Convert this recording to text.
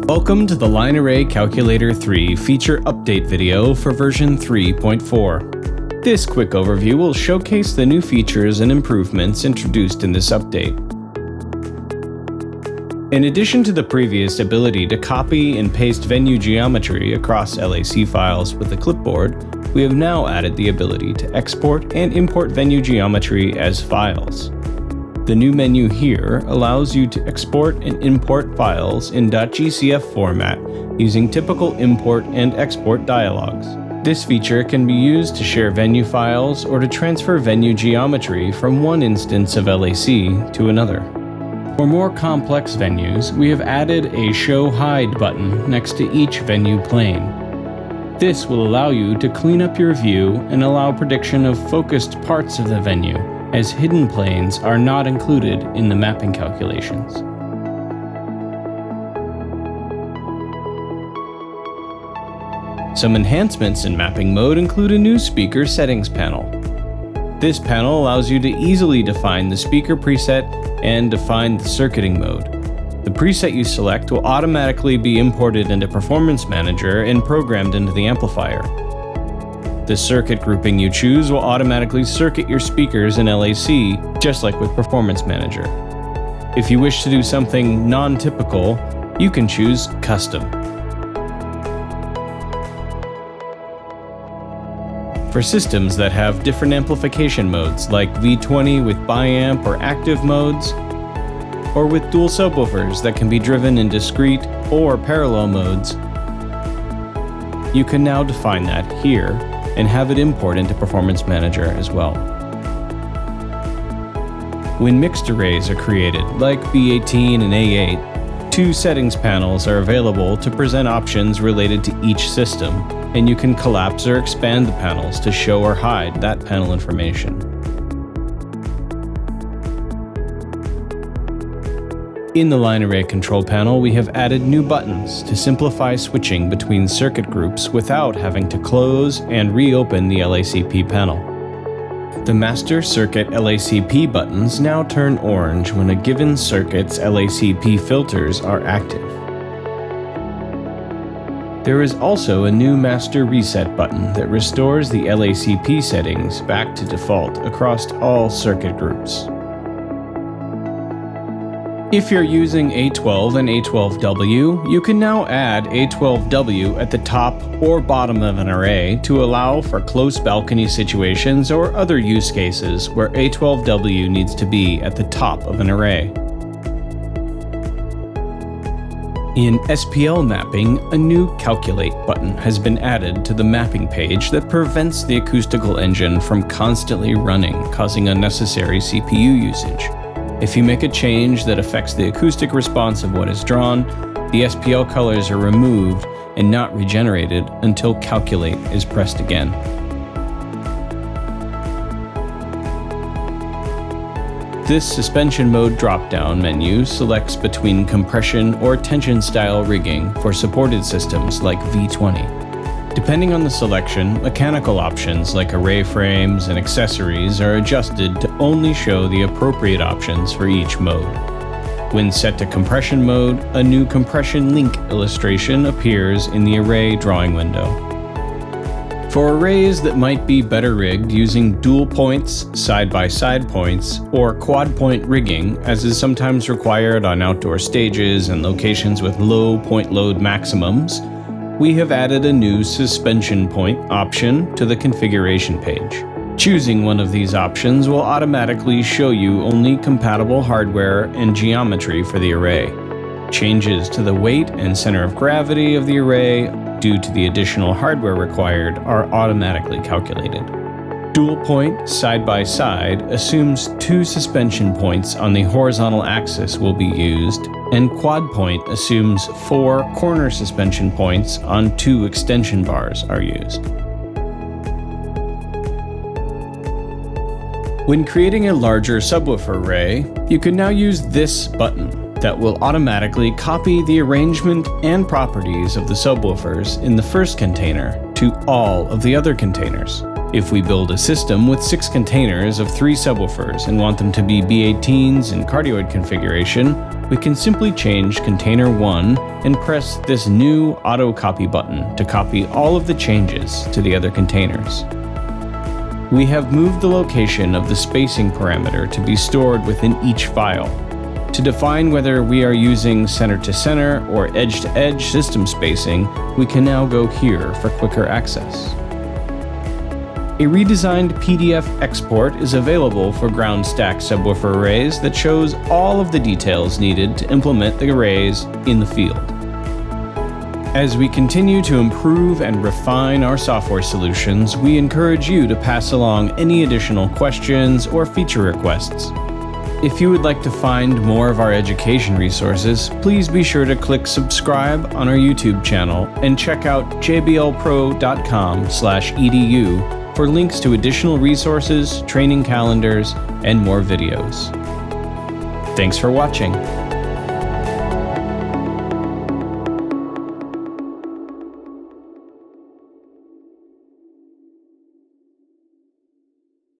Welcome to the Line Array Calculator 3 feature update video for version 3.4. This quick overview will showcase the new features and improvements introduced in this update. In addition to the previous ability to copy and paste venue geometry across LAC files with a clipboard, we have now added the ability to export and import venue geometry as files. The new menu here allows you to export and import files in .gcf format using typical import and export dialogues. This feature can be used to share venue files or to transfer venue geometry from one instance of LAC to another. For more complex venues, we have added a Show Hide button next to each venue plane. This will allow you to clean up your view and allow prediction of focused parts of the venue, as hidden planes are not included in the mapping calculations. Some enhancements in mapping mode include a new speaker settings panel. This panel allows you to easily define the speaker preset and define the circuiting mode. The preset you select will automatically be imported into Performance Manager and programmed into the amplifier. The circuit grouping you choose will automatically circuit your speakers in LAC, just like with Performance Manager. If you wish to do something non-typical, you can choose Custom. For systems that have different amplification modes, like V20 with biamp or active modes, or with dual subwoofers that can be driven in discrete or parallel modes, you can now define that here and have it import into Performance Manager as well. When mixed arrays are created, like B18 and A8, two settings panels are available to present options related to each system, and you can collapse or expand the panels to show or hide that panel information. In the Line Array control panel, we have added new buttons to simplify switching between circuit groups without having to close and reopen the LACP panel. The Master Circuit LACP buttons now turn orange when a given circuit's LACP filters are active. There is also a new Master Reset button that restores the LACP settings back to default across all circuit groups. If you're using A12 and A12W, you can now add A12W at the top or bottom of an array to allow for close balcony situations or other use cases where A12W needs to be at the top of an array. In SPL mapping, a new Calculate button has been added to the mapping page that prevents the acoustical engine from constantly running, causing unnecessary CPU usage. If you make a change that affects the acoustic response of what is drawn, the SPL colors are removed and not regenerated until Calculate is pressed again. This suspension mode drop-down menu selects between compression or tension style rigging for supported systems like V20. Depending on the selection, mechanical options like array frames and accessories are adjusted to only show the appropriate options for each mode. When set to compression mode, a new compression link illustration appears in the array drawing window. For arrays that might be better rigged using dual points, side-by-side points, or quad-point rigging, as is sometimes required on outdoor stages and locations with low point load maximums, we have added a new suspension point option to the configuration page. Choosing one of these options will automatically show you only compatible hardware and geometry for the array. Changes to the weight and center of gravity of the array due to the additional hardware required are automatically calculated. Dual point side-by-side assumes two suspension points on the horizontal axis will be used, and quad point assumes 4 corner suspension points on 2 extension bars are used. When creating a larger subwoofer array, you can now use this button that will automatically copy the arrangement and properties of the subwoofers in the first container to all of the other containers. If we build a system with 6 containers of 3 subwoofers and want them to be B18s in cardioid configuration, we can simply change container 1 and press this new auto copy button to copy all of the changes to the other containers. We have moved the location of the spacing parameter to be stored within each file. To define whether we are using center-to-center or edge-to-edge system spacing, we can now go here for quicker access. A redesigned PDF export is available for ground stack subwoofer arrays that shows all of the details needed to implement the arrays in the field. As we continue to improve and refine our software solutions, we encourage you to pass along any additional questions or feature requests. If you would like to find more of our education resources, please be sure to click subscribe on our YouTube channel and check out jblpro.com/edu for links to additional resources, training calendars, and more videos. Thanks for watching.